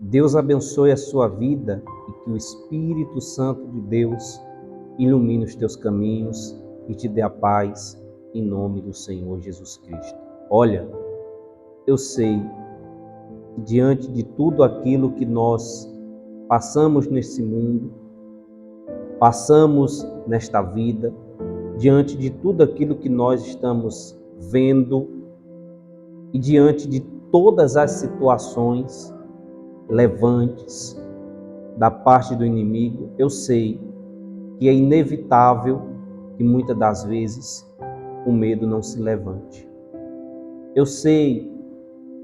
Deus abençoe a sua vida e que o Espírito Santo de Deus ilumine os teus caminhos e te dê a paz em nome do Senhor Jesus Cristo. Olha, eu sei que diante de tudo aquilo que nós passamos nesse mundo, passamos nesta vida, diante de tudo aquilo que nós estamos vendo e diante de todas as situações levantes da parte do inimigo, eu sei que é inevitável que muitas das vezes o medo não se levante. Eu sei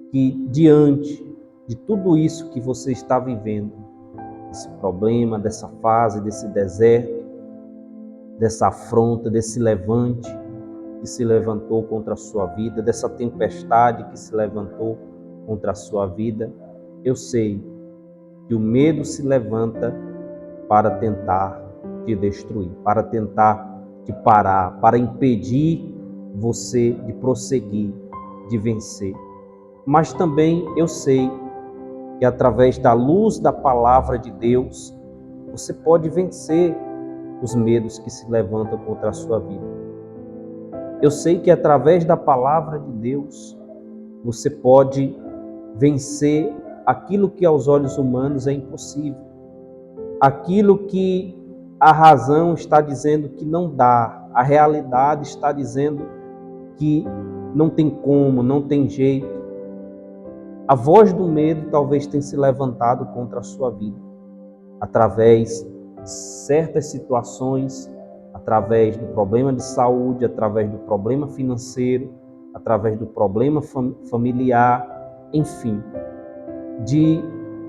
que diante de tudo isso que você está vivendo, esse problema, dessa fase, desse deserto, dessa afronta, desse levante que se levantou contra a sua vida, dessa tempestade que se levantou contra a sua vida, eu sei que o medo se levanta para tentar te destruir, para tentar te parar, para impedir você de prosseguir, de vencer. Mas também eu sei que através da luz da palavra de Deus, você pode vencer os medos que se levantam contra a sua vida. Eu sei que através da palavra de Deus, você pode vencer aquilo que aos olhos humanos é impossível. Aquilo que a razão está dizendo que não dá, a realidade está dizendo que não tem como, não tem jeito. A voz do medo talvez tenha se levantado contra a sua vida, através de certas situações, através do problema de saúde, através do problema financeiro, através do problema familiar, enfim. De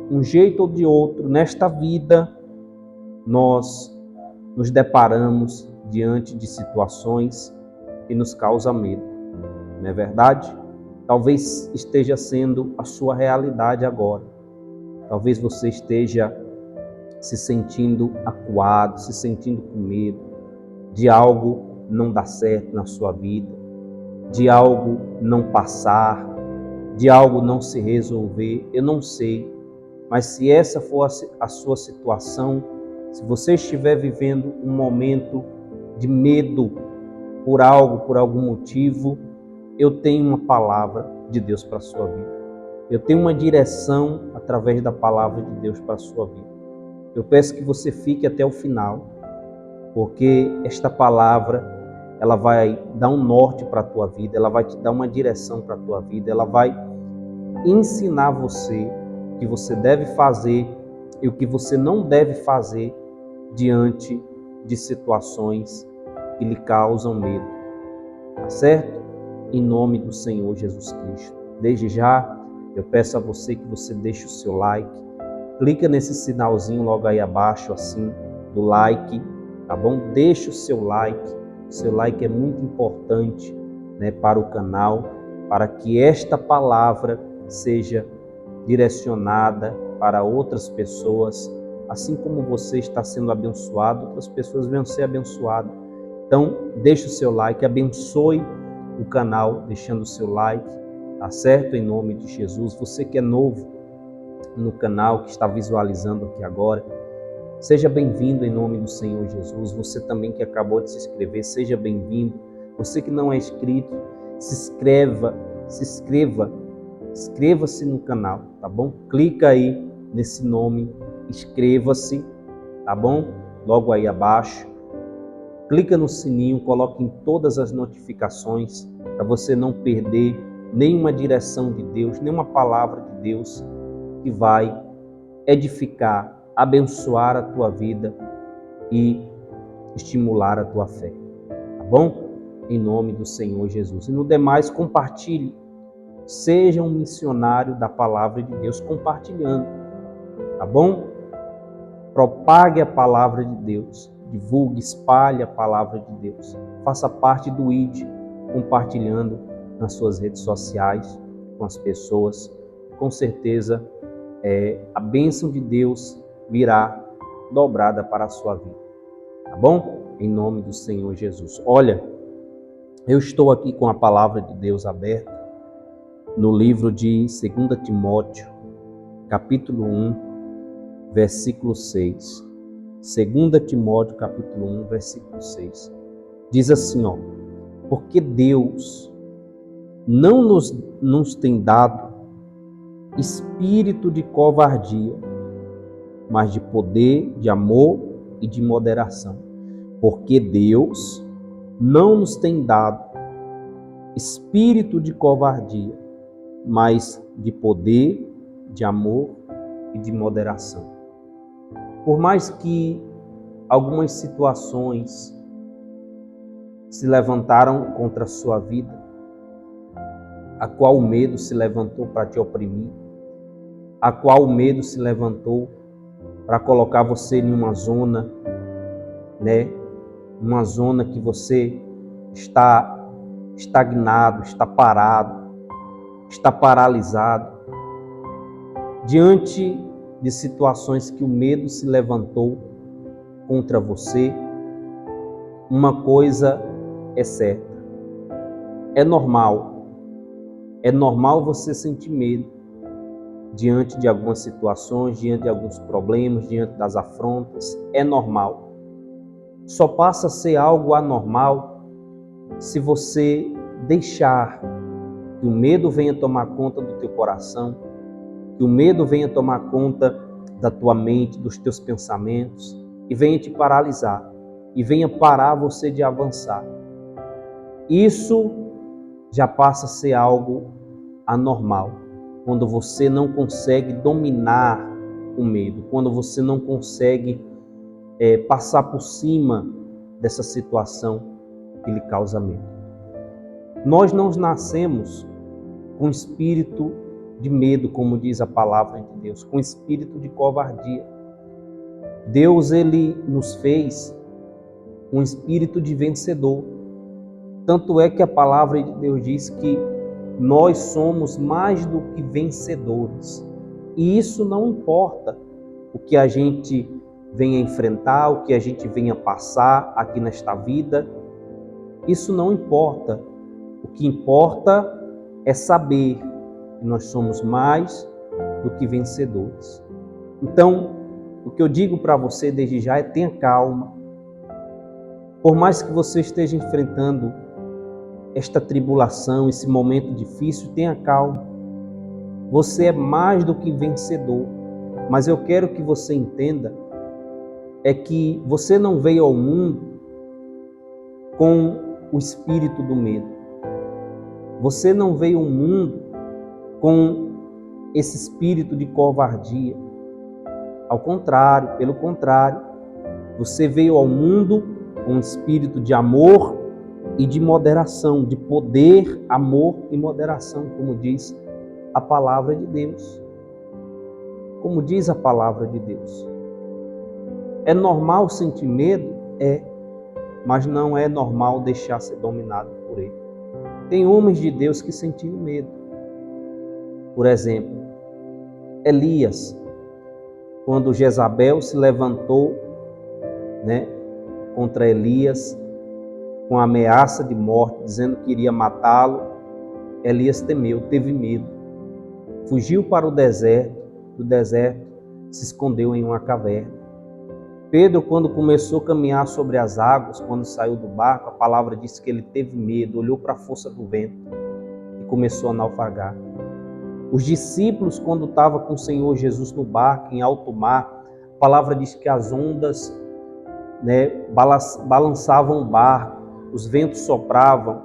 um jeito ou de outro, nesta vida, nós nos deparamos diante de situações que nos causam medo, não é verdade? Talvez esteja sendo a sua realidade agora. Talvez você esteja se sentindo acuado, se sentindo com medo de algo não dar certo na sua vida, de algo não passar, de algo não se resolver. Eu não sei, mas se essa for a sua situação, se você estiver vivendo um momento de medo por algo, por algum motivo, eu tenho uma palavra de Deus para a sua vida. Eu tenho uma direção através da palavra de Deus para a sua vida. Eu peço que você fique até o final, porque esta palavra, ela vai dar um norte para a tua vida, ela vai te dar uma direção para a tua vida, ela vai ensinar você o que você deve fazer e o que você não deve fazer diante de situações que lhe causam medo, tá certo? Em nome do Senhor Jesus Cristo. Desde já, eu peço a você que você deixe o seu like, clica nesse sinalzinho logo aí abaixo, assim, do like, tá bom? Deixe o seu like é muito importante, né, para o canal, para que esta palavra seja direcionada para outras pessoas, assim como você está sendo abençoado, outras pessoas vão ser abençoadas. Então, deixe o seu like, abençoe o canal deixando o seu like, tá certo? Em nome de Jesus. Você que é novo no canal, que está visualizando aqui agora, seja bem-vindo em nome do Senhor Jesus. Você também que acabou de se inscrever, seja bem-vindo. Você que não é inscrito, inscreva-se no canal, tá bom? Clica aí nesse nome, inscreva-se, tá bom? Logo aí abaixo. Clica no sininho, coloque em todas as notificações para você não perder nenhuma direção de Deus, nenhuma palavra de Deus que vai edificar, abençoar a tua vida e estimular a tua fé, tá bom? Em nome do Senhor Jesus. E no demais, compartilhe. Seja um missionário da palavra de Deus compartilhando, tá bom? Propague a palavra de Deus, divulgue, espalhe a palavra de Deus. Faça parte do ID, compartilhando nas suas redes sociais, com as pessoas. Com certeza, a bênção de Deus virá dobrada para a sua vida, tá bom? Em nome do Senhor Jesus. Olha, eu estou aqui com a palavra de Deus aberta no livro de 2 Timóteo, capítulo 1, versículo 6. 2 Timóteo, capítulo 1, versículo 6. Diz assim, ó: porque Deus não nos tem dado espírito de covardia, mas de poder, de amor e de moderação. Porque Deus não nos tem dado espírito de covardia, mas de poder, de amor e de moderação. Por mais que algumas situações se levantaram contra a sua vida, a qual o medo se levantou para te oprimir, a qual o medo se levantou para colocar você em uma zona, uma zona que você está estagnado, está parado, está paralisado. Diante de situações que o medo se levantou contra você, uma coisa é certa: é normal você sentir medo diante de algumas situações, diante de alguns problemas, diante das afrontas. É normal. Só passa a ser algo anormal se você deixar que o medo venha tomar conta do teu coração, que o medo venha tomar conta da tua mente, dos teus pensamentos, e venha te paralisar, e venha parar você de avançar. Isso já passa a ser algo anormal, quando você não consegue dominar o medo, quando você não consegue passar por cima dessa situação que lhe causa medo. Nós não nascemos com espírito de medo, como diz a palavra de Deus, com espírito de covardia. Deus, ele nos fez um espírito de vencedor. Tanto é que a palavra de Deus diz que nós somos mais do que vencedores. E isso não importa o que a gente venha enfrentar, o que a gente venha passar aqui nesta vida. Isso não importa. O que importa é saber que nós somos mais do que vencedores. Então, o que eu digo para você desde já é: tenha calma. Por mais que você esteja enfrentando esta tribulação, esse momento difícil, tenha calma. Você é mais do que vencedor. Mas eu quero que você entenda é que você não veio ao mundo com o espírito do medo. Você não veio ao mundo com esse espírito de covardia. Ao contrário, pelo contrário, você veio ao mundo com um espírito de amor e de moderação, de poder, amor e moderação, como diz a palavra de Deus. Como diz a palavra de Deus. É normal sentir medo? É, mas não é normal deixar ser dominado por ele. Tem homens de Deus que sentiram medo. Por exemplo, Elias, quando Jezabel se levantou, contra Elias, com a ameaça de morte, dizendo que iria matá-lo, Elias temeu, teve medo. Fugiu para o deserto, do deserto se escondeu em uma caverna. Pedro, quando começou a caminhar sobre as águas, quando saiu do barco, a palavra diz que ele teve medo, olhou para a força do vento e começou a naufragar. Os discípulos, quando estavam com o Senhor Jesus no barco, em alto mar, a palavra diz que as ondas balançavam o barco, os ventos sopravam.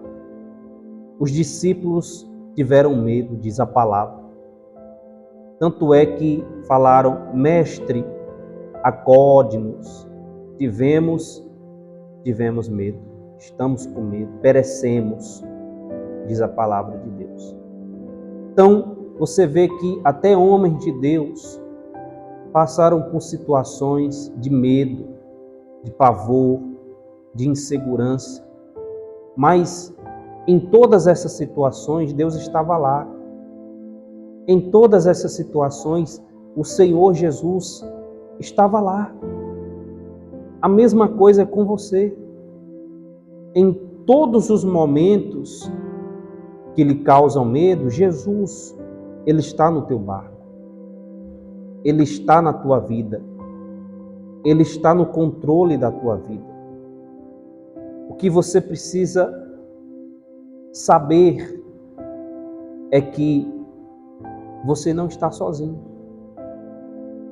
Os discípulos tiveram medo, diz a palavra. Tanto é que falaram: mestre, acode-nos. Tivemos medo, estamos com medo, perecemos, diz a palavra de Deus. Então, você vê que até homens de Deus passaram por situações de medo, de pavor, de insegurança. Mas em todas essas situações, Deus estava lá. Em todas essas situações, o Senhor Jesus estava lá. A mesma coisa é com você. Em todos os momentos que lhe causam medo, Jesus, ele está no teu barco. Ele está na tua vida. Ele está no controle da tua vida. O que você precisa saber é que você não está sozinho.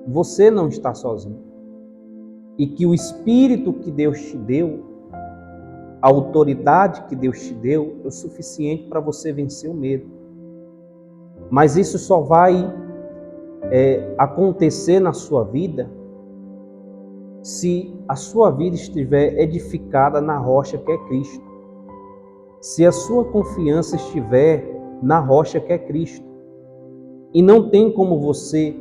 Você não está sozinho. E que o Espírito que Deus te deu, a autoridade que Deus te deu, é o suficiente para você vencer o medo. Mas isso só vai acontecer na sua vida se a sua vida estiver edificada na rocha que é Cristo. Se a sua confiança estiver na rocha que é Cristo. E não tem como você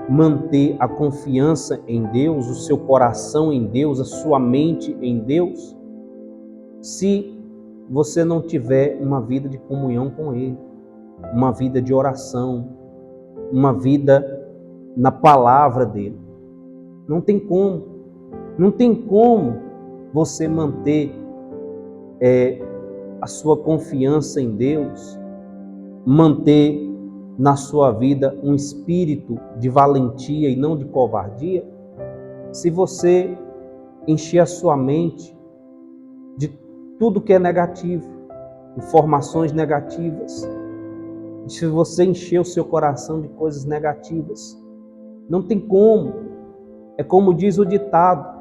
manter a confiança em Deus, o seu coração em Deus, a sua mente em Deus, se você não tiver uma vida de comunhão com Ele, uma vida de oração, uma vida na palavra dEle. Não tem como. Não tem como você manter a sua confiança em Deus, manter na sua vida um espírito de valentia e não de covardia, se você encher a sua mente de tudo que é negativo, informações negativas, se você encher o seu coração de coisas negativas. Não tem como. É como diz o ditado,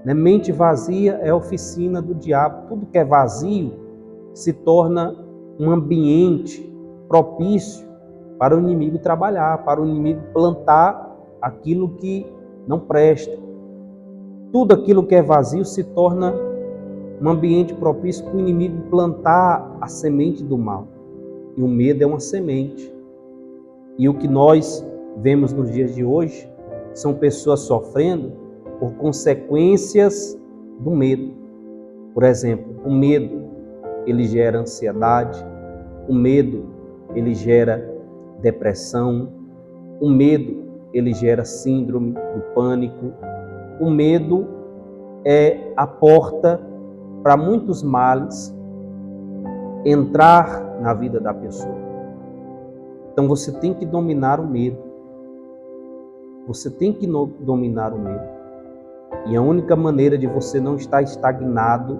né? Mente vazia é oficina do diabo. Tudo que é vazio se torna um ambiente propício para o inimigo trabalhar, para o inimigo plantar aquilo que não presta. Tudo aquilo que é vazio se torna um ambiente propício para o inimigo plantar a semente do mal. E o medo é uma semente. E o que nós vemos nos dias de hoje são pessoas sofrendo por consequências do medo. Por exemplo, o medo, ele gera ansiedade, o medo, ele gera depressão, o medo, ele gera síndrome do pânico. O medo é a porta para muitos males entrar na vida da pessoa. Então você tem que dominar o medo. Você tem que dominar o medo. E a única maneira de você não estar estagnado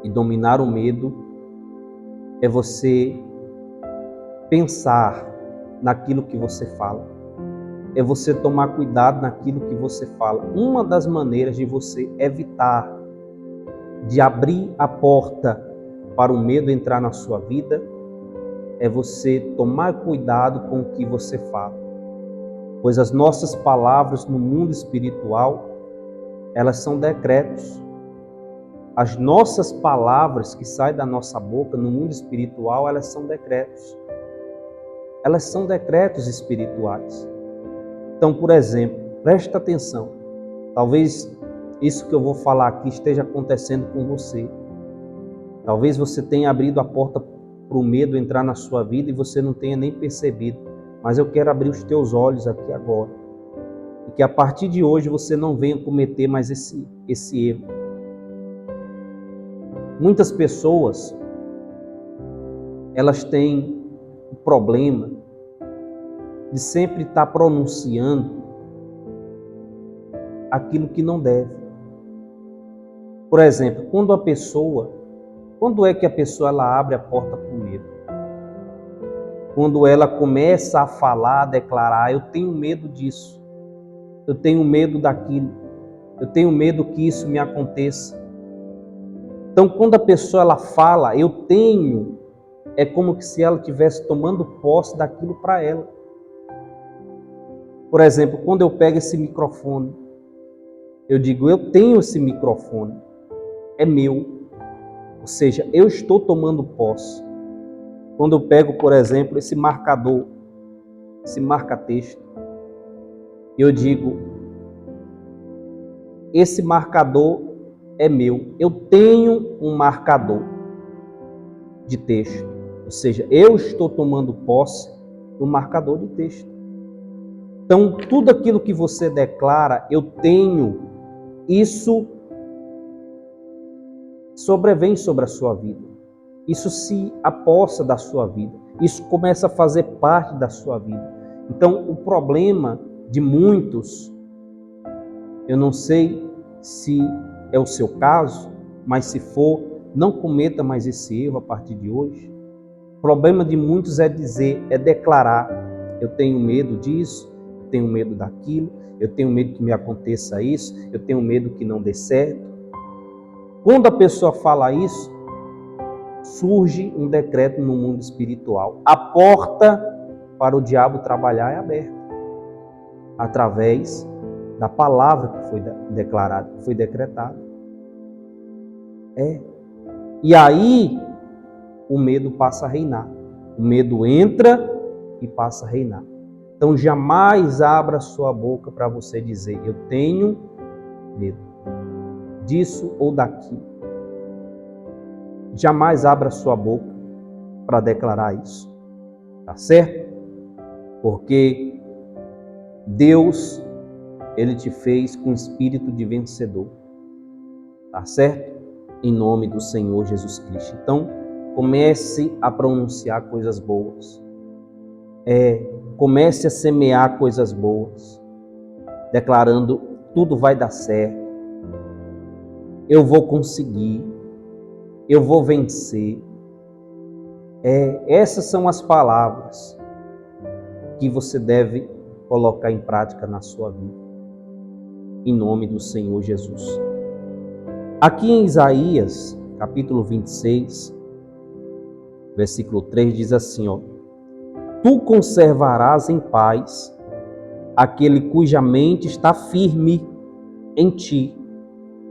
e dominar o medo é você pensar naquilo que você fala. É você tomar cuidado naquilo que você fala. Uma das maneiras de você evitar de abrir a porta para o medo entrar na sua vida é você tomar cuidado com o que você fala. Pois as nossas palavras no mundo espiritual, elas são decretos. As nossas palavras que saem da nossa boca no mundo espiritual, elas são decretos. Elas são decretos espirituais. Então, por exemplo, presta atenção. Talvez isso que eu vou falar aqui esteja acontecendo com você. Talvez você tenha abrido a porta para o medo entrar na sua vida e você não tenha nem percebido. Mas eu quero abrir os teus olhos aqui agora. E que a partir de hoje você não venha cometer mais esse erro. Muitas pessoas, elas têm o problema de sempre estar pronunciando aquilo que não deve. Por exemplo, quando é que a pessoa ela abre a porta para o medo? Quando ela começa a falar, a declarar, eu tenho medo disso, eu tenho medo daquilo, eu tenho medo que isso me aconteça. Então, quando a pessoa ela fala, eu tenho, é como se ela estivesse tomando posse daquilo para ela. Por exemplo, quando eu pego esse microfone, eu digo, eu tenho esse microfone, é meu. Ou seja, eu estou tomando posse. Quando eu pego, por exemplo, esse marcador, esse marca-texto, eu digo, esse marcador é meu. Eu tenho um marcador de texto. Ou seja, eu estou tomando posse do marcador de texto. Então, tudo aquilo que você declara, eu tenho, isso sobrevém sobre a sua vida. Isso se apossa da sua vida. Isso começa a fazer parte da sua vida. Então, o problema de muitos, eu não sei se é o seu caso, mas se for, não cometa mais esse erro a partir de hoje. O problema de muitos é declarar: eu tenho medo disso, eu tenho medo daquilo, eu tenho medo que me aconteça isso, eu tenho medo que não dê certo. Quando a pessoa fala isso, surge um decreto no mundo espiritual. A porta para o diabo trabalhar é aberta, através da palavra que foi declarada, que foi decretada. E aí, o medo passa a reinar. O medo entra e passa a reinar. Então, jamais abra sua boca para você dizer: eu tenho medo disso ou daquilo. Jamais abra sua boca para declarar isso. Tá certo? Porque Deus, Ele te fez com espírito de vencedor. Tá certo? Em nome do Senhor Jesus Cristo. Então, comece a pronunciar coisas boas. Comece a semear coisas boas, declarando: tudo vai dar certo, eu vou conseguir, eu vou vencer. Essas são as palavras que você deve colocar em prática na sua vida, em nome do Senhor Jesus. Aqui em Isaías, capítulo 26, versículo 3, diz assim, tu conservarás em paz aquele cuja mente está firme em ti,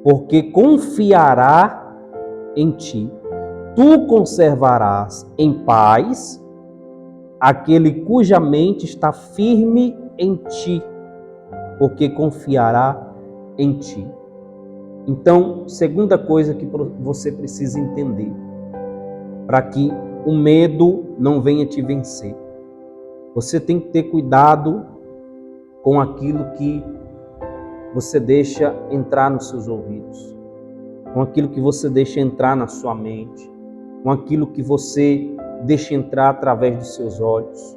porque confiará em ti. Tu conservarás em paz aquele cuja mente está firme em ti, porque confiará em ti. Então, segunda coisa que você precisa entender, para que o medo não venha te vencer, você tem que ter cuidado com aquilo que você deixa entrar nos seus ouvidos, com aquilo que você deixa entrar na sua mente, com aquilo que você deixa entrar através dos seus olhos.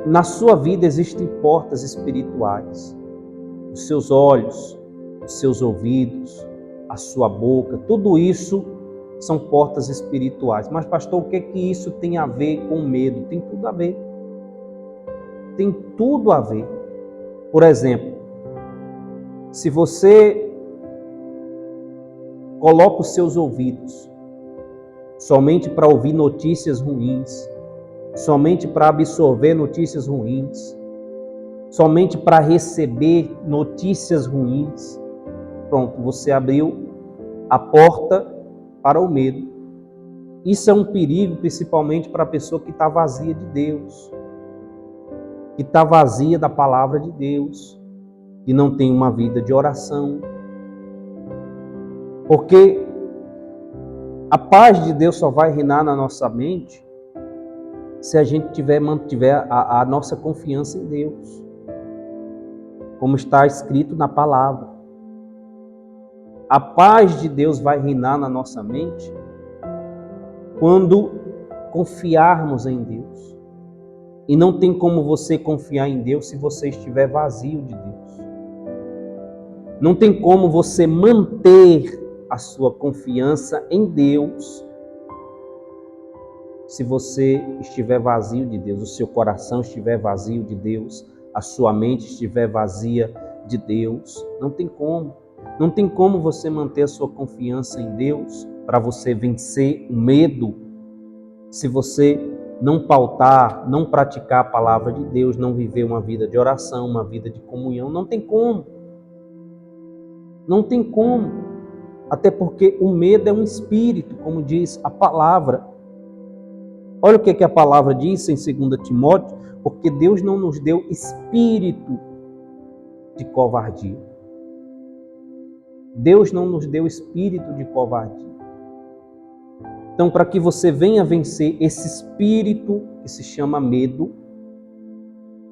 Na sua vida existem portas espirituais. Os seus olhos, os seus ouvidos, a sua boca, tudo isso são portas espirituais. Mas, pastor, o que é que isso tem a ver com medo? Tem tudo a ver. Tem tudo a ver. Por exemplo, se você coloca os seus ouvidos somente para ouvir notícias ruins, somente para absorver notícias ruins, somente para receber notícias ruins, pronto, você abriu a porta para o medo. Isso é um perigo, principalmente para a pessoa que está vazia de Deus, que está vazia da palavra de Deus, que não tem uma vida de oração. Porque a paz de Deus só vai reinar na nossa mente se a gente mantiver a nossa confiança em Deus, como está escrito na palavra. A paz de Deus vai reinar na nossa mente quando confiarmos em Deus. E não tem como você confiar em Deus se você estiver vazio de Deus. Não tem como você manter a sua confiança em Deus se você estiver vazio de Deus, o seu coração estiver vazio de Deus, a sua mente estiver vazia de Deus. Não tem como. Não tem como você manter a sua confiança em Deus para você vencer o medo se você não pautar, não praticar a palavra de Deus, não viver uma vida de oração, uma vida de comunhão. Não tem como. Não tem como. Até porque o medo é um espírito, como diz a palavra. Olha o que a palavra diz em 2 Timóteo, porque Deus não nos deu espírito de covardia. Deus não nos deu espírito de covardia. Então, para que você venha vencer esse espírito que se chama medo,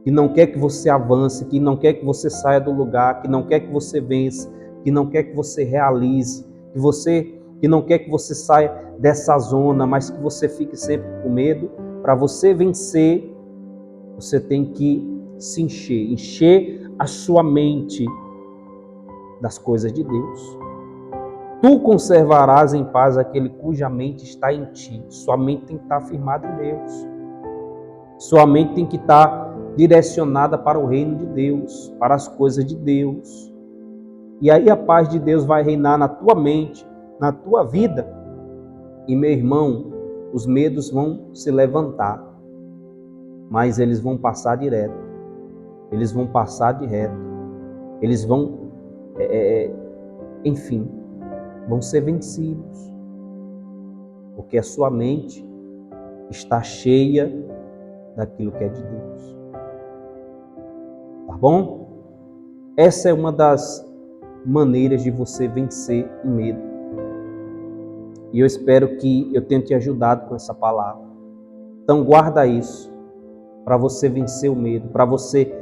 que não quer que você avance, que não quer que você saia do lugar, que não quer que você vença, que não quer que você realize, que não quer que você saia dessa zona, mas que você fique sempre com medo, para você vencer, Você tem que se encher a sua mente das coisas de Deus. Tu conservarás em paz aquele cuja mente está em ti. Sua mente tem que estar firmada em Deus. Sua mente tem que estar direcionada para o reino de Deus, para as coisas de Deus. E aí a paz de Deus vai reinar na tua mente, na tua vida. E meu irmão, os medos vão se levantar, mas eles vão passar direto. Eles vão passar de reto. Eles vão, enfim, vão ser vencidos. Porque a sua mente está cheia daquilo que é de Deus. Tá bom? Essa é uma das maneiras de você vencer o medo. E eu espero que eu tenha te ajudado com essa palavra. Então guarda isso, para você vencer o medo, para você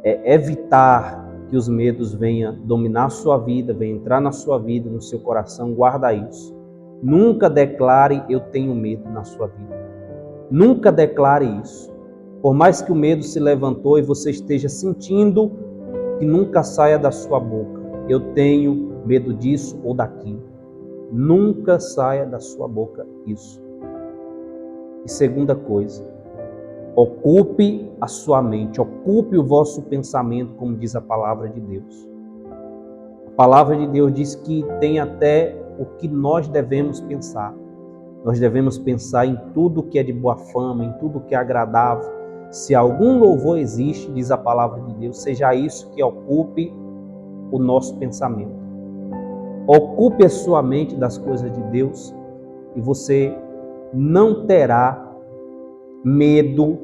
evitar que os medos venham dominar a sua vida, venham entrar na sua vida, no seu coração. Guarda isso. Nunca declare eu tenho medo na sua vida. Nunca declare isso. Por mais que o medo se levantou e você esteja sentindo, que nunca saia da sua boca: eu tenho medo disso ou daquilo. Nunca saia da sua boca isso. E segunda coisa, ocupe a sua mente, ocupe o vosso pensamento, como diz a palavra de Deus. A palavra de Deus diz que tem até o que nós devemos pensar. Nós devemos pensar em tudo que é de boa fama, em tudo que é agradável. Se algum louvor existe, diz a palavra de Deus, seja isso que ocupe o nosso pensamento. Ocupe a sua mente das coisas de Deus e você não terá medo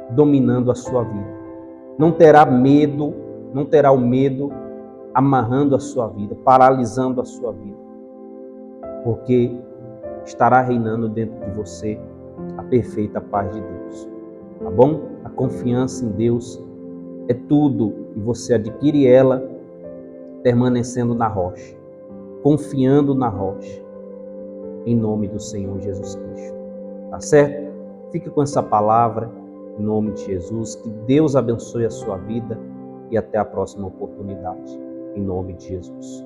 dominando a sua vida. Não terá medo, não terá o medo amarrando a sua vida, paralisando a sua vida. Porque estará reinando dentro de você a perfeita paz de Deus. Tá bom? A confiança em Deus é tudo e você adquire ela permanecendo na rocha, confiando na rocha, em nome do Senhor Jesus Cristo. Tá certo? Fique com essa palavra, em nome de Jesus. Que Deus abençoe a sua vida e até a próxima oportunidade, em nome de Jesus.